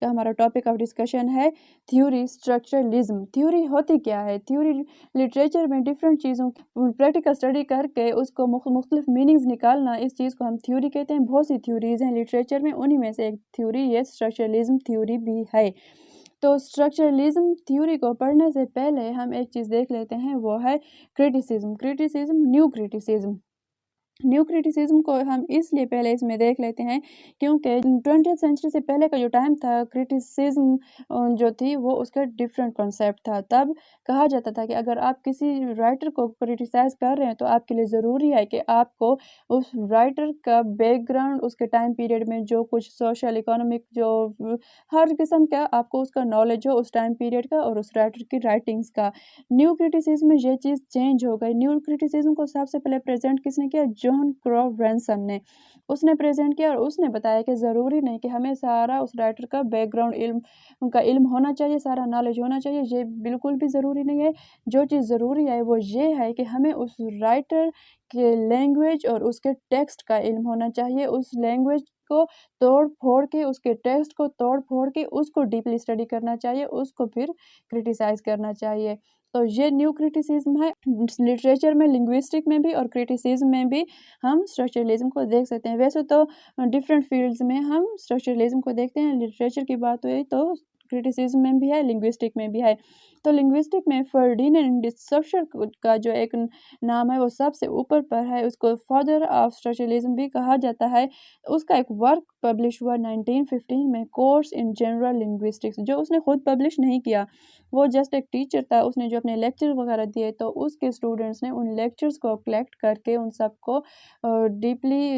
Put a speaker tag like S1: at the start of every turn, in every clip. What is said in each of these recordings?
S1: का हमारा topic of discussion है थ्योरी स्ट्रक्चरलिज्म। थ्योरी होती क्या है? थ्योरी लिटरेचर में डिफरेंट चीज़ों की प्रैक्टिकल स्टडी करके उसको मुख्तलिफ मीनिंग्स निकालना, इस चीज़ को हम थ्योरी कहते हैं। बहुत सी थ्योरीज हैं लिटरेचर में, उन्हीं में से एक थ्योरी ये स्ट्रक्चरलिज्म थ्योरी भी है। तो स्ट्रक्चरलिज्म थ्योरी को पढ़ने से पहले हम एक चीज़ देख लेते हैं, वो है क्रिटिसिज्म, न्यू क्रिटिसिज्म को हम इसलिए पहले इसमें देख लेते हैं क्योंकि 20th सेंचुरी से पहले का जो टाइम था, क्रिटिसिज्म जो थी वो उसका डिफरेंट कॉन्सेप्ट था। तब कहा जाता था कि अगर आप किसी राइटर को क्रिटिसाइज कर रहे हैं तो आपके लिए ज़रूरी है कि आपको उस राइटर का बैकग्राउंड, उसके टाइम पीरियड में जो कुछ सोशल इकोनॉमिक जो हर किस्म का आपको उसका नॉलेज हो उस टाइम पीरियड का और उस राइटर की राइटिंग्स का। न्यू क्रिटिसिज्म में ये चीज़ चेंज हो गई। न्यू क्रिटिसिज्म को सबसे पहले प्रेजेंट किसने किया? जॉन क्रॉव रैंसम ने। उसने प्रेजेंट किया और उसने बताया कि ज़रूरी नहीं कि हमें सारा उस राइटर का बैकग्राउंड उनका इल्म होना चाहिए, सारा नॉलेज होना चाहिए, ये बिल्कुल भी ज़रूरी नहीं है। जो चीज़ ज़रूरी है वो ये है कि हमें उस राइटर के लैंग्वेज और उसके टेक्स्ट का इल्म होना चाहिए। उस लैंग्वेज को तोड़ फोड़ के, उसके टेक्स्ट को तोड़ फोड़ के उसको डीपली स्टडी करना चाहिए, उसको फिर क्रिटिसाइज करना चाहिए। तो ये न्यू क्रिटिसिज्म है। लिटरेचर में, लिंग्विस्टिक में भी और क्रिटिसिज्म में भी हम स्ट्रक्चरलिज्म को देख सकते हैं। वैसे तो डिफरेंट फील्ड्स में हम स्ट्रक्चरलिज्म को देखते हैं। लिटरेचर की बात हुई तो क्रिटिसिज्म में भी है, लिंग्विस्टिक में भी है। तो लिंग्विस्टिक में फर्डिनेंड डी सोशर का जो एक नाम है वो सबसे ऊपर पर है। उसको फादर ऑफ स्ट्रक्चरलिज्म भी कहा जाता है। उसका एक वर्क पब्लिश हुआ 1915 में, कोर्स इन जनरल लिंग्विस्टिक्स, जो उसने खुद पब्लिश नहीं किया, वो जस्ट एक टीचर था। उसने जो अपने लेक्चर वगैरह दिए तो उसके स्टूडेंट्स ने उन लेक्चर्स को कलेक्ट करके उन सबको डीपली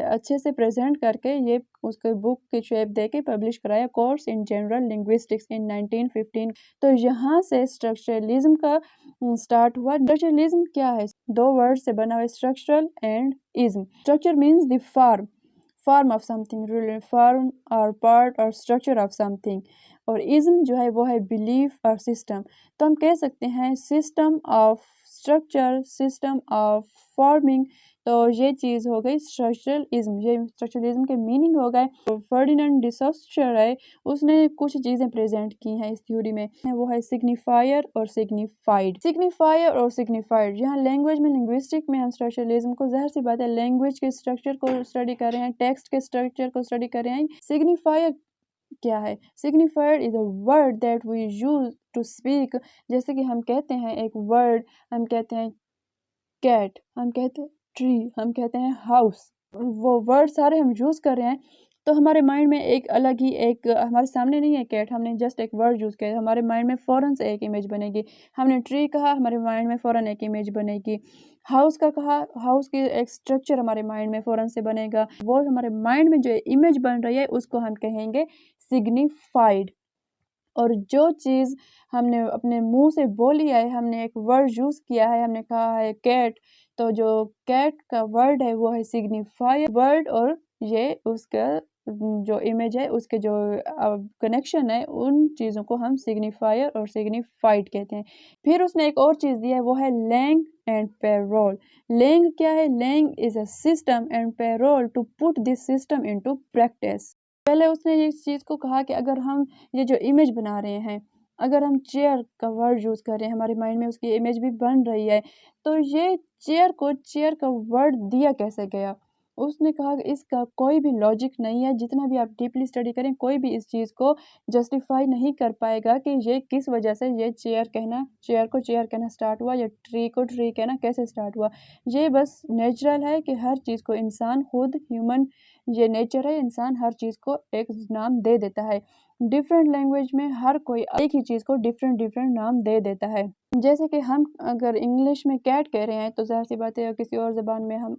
S1: अच्छे से प्रेजेंट करके ये उसके बुक की शेप दे के पब्लिश कराया, कोर्स इन जनरल लिंग्विस्टिक्स इन 1915। तो यहाँ से स्ट्रक्चरलिज्म का स्टार्ट हुआ। स्ट्रक्चरलिज्म क्या है? दो वर्ड से बना हुआ, structural and ism. Structure means the form of something, form और पार्ट और स्ट्रक्चर ऑफ समथिंग। और इज्म जो है वो है बिलीफ और सिस्टम। तो हम कह सकते हैं system of structure, system of forming. तो ये चीज़ हो गई स्ट्रक्चरलिज्म, ये स्ट्रक्चरलिज्म के मीनिंग हो गए। तो फर्डिनेंड डी सोशर है, उसने कुछ चीज़ें प्रेजेंट की हैं इस थ्योरी में, वो है सिग्निफायर और सिग्निफाइड। सिग्निफायर और सिग्निफाइड, यहाँ लैंग्वेज में, लिंग्विस्टिक में हम स्ट्रक्चरलिज्म को, ज़ाहिर सी बात है, लैंग्वेज के स्ट्रक्चर को स्टडी कर रहे हैं, टेक्स्ट के स्ट्रक्चर को स्टडी कर रहे हैं। सिग्निफायर क्या है? Signifier is a word that we use to speak. जैसे कि हम कहते हैं एक वर्ड, हम कहते हैं कैट, हम कहते हैं ट्री, हम कहते हैं हाउस, वो वर्ड सारे हम यूज़ कर रहे हैं। तो हमारे माइंड में एक अलग ही एक, हमारे सामने नहीं है कैट, हमने जस्ट एक वर्ड यूज़ किया, हमारे माइंड में फ़ौरन से एक इमेज बनेगी। हमने ट्री कहा, हमारे माइंड में फ़ौरन एक इमेज बनेगी। हाउस का कहा, हाउस की एक स्ट्रक्चर हमारे माइंड में फ़ौरन से बनेगा। वो हमारे माइंड में जो इमेज बन रही है उसको हम कहेंगे सिग्निफाइड। और जो चीज़ हमने अपने मुंह से बोली है, हमने एक वर्ड यूज़ किया है, हमने कहा है कैट, तो जो कैट का वर्ड है वो है सिग्निफायर वर्ड, और ये उसका जो इमेज है, उसके जो कनेक्शन है, उन चीज़ों को हम सिग्निफायर और सिग्निफाइड कहते हैं। फिर उसने एक और चीज़ दी है, वो है लैंग एंड पेरोल। लैंग क्या है? Langue is a system and parole to put this system into practice. पहले उसने इस चीज़ को कहा कि अगर हम ये जो इमेज बना रहे हैं, अगर हम चेयर का वर्ड यूज़ कर रहे हैं, हमारे माइंड में उसकी इमेज भी बन रही है, तो ये चेयर का वर्ड दिया कैसे गया? उसने कहा कि इसका कोई भी लॉजिक नहीं है, जितना भी आप डीपली स्टडी करें कोई भी इस चीज़ को जस्टिफाई नहीं कर पाएगा कि ये किस वजह से ये चेयर को चेयर कहना स्टार्ट हुआ, या ट्री को ट्री कहना कैसे स्टार्ट हुआ। ये बस नेचुरल है कि हर चीज़ को इंसान खुद, ह्यूमन, ये नेचर है, इंसान हर चीज़ को एक नाम दे देता है। डिफरेंट लैंग्वेज में हर कोई एक ही चीज़ को डिफरेंट डिफरेंट नाम दे देता है। जैसे कि हम अगर इंग्लिश में कैट कह रहे हैं तो ज़ाहिर सी बात है, किसी और ज़बान में हम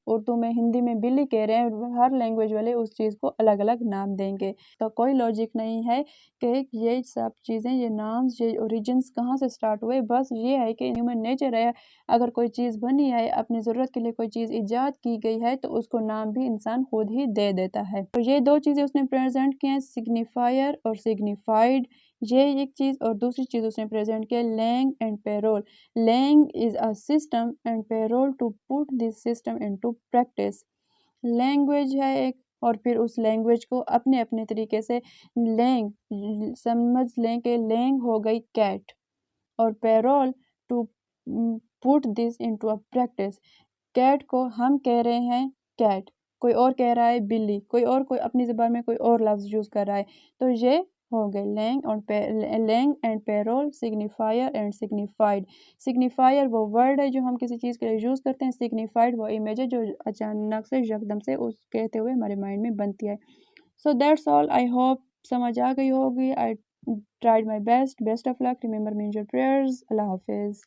S1: उर्दू में, हिंदी में बिल्ली कह रहे हैं, हर लैंग्वेज वाले उस चीज़ को अलग अलग नाम देंगे। तो कोई लॉजिक नहीं है कि ये सब चीज़ें, ये नाम्स, ये ओरिजिन्स कहाँ से स्टार्ट हुए। बस ये है कि ह्यूमन नेचर है, अगर कोई चीज़ बनी है, अपनी ज़रूरत के लिए कोई चीज़ ईजाद की गई है, तो उसको नाम भी इंसान खुद ही दे देता है। तो ये दो चीज़ें उसने प्रेजेंट की हैं, सिग्निफायर और सिग्निफाइड, ये एक चीज़। और दूसरी चीज़ उसने प्रेजेंट किया langue and parole. Langue is a system and parole to put this system into practice. Language है एक, اور پھر اس لینگویج کو اپنے اپنے طریقے سے سمجھ لیں کہ لینگ ہو گئی کیٹ، اور parole to put this into a practice, کیٹ کو ہم کہہ رہے ہیں کیٹ، کوئی اور کہہ رہا ہے بلی، کوئی اپنی زبان میں کوئی اور لفظ یوز کر رہا ہے، تو یہ ہو گئے لینگ اینڈ پیرول، سگنیفائر اینڈ سگنیفائڈ۔ سگنیفائر وہ ورڈ ہے جو ہم کسی چیز کے لیے یوز کرتے ہیں، سگنیفائڈ وہ امیج ہے جو اچانک سے یکدم سے اس کہتے ہوئے ہمارے مائنڈ میں بنتی ہے۔ So that's all, I hope سمجھ آ گئی ہوگی۔ I tried my best of luck, remember me in your prayers. اللہ حافظ۔